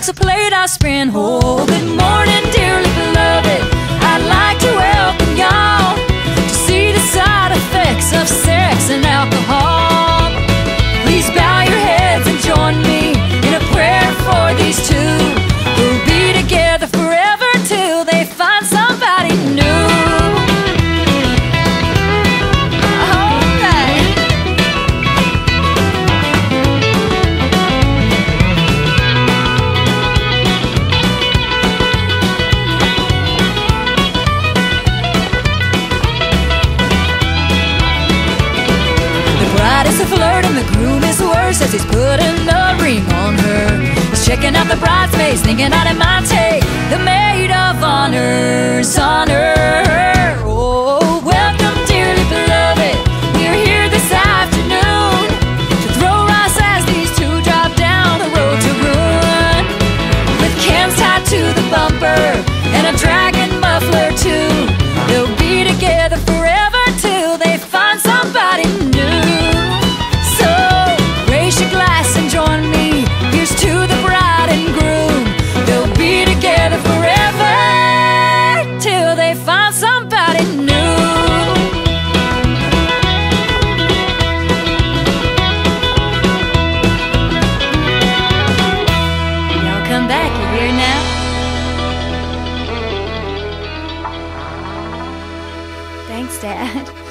a plate I spin. Oh, good morning, dearly beloved. I'd like to welcome y'all to see the side effects of sex and alcohol. Please bow your heads and join me in a prayer for these two who'll be together forever till they find somebody new. Is a flirt and the groom is worse as he's putting a ring on her. He's checking out the bridesmaids, thinking I might take the maid of honor's honor. Oh, welcome, dearly beloved. We're here this afternoon to throw rice as these two drive down the road to ruin. With cans tied to the bumper and a dragon muffler too. They'll be together forever till they find somebody new. Thanks, Dad.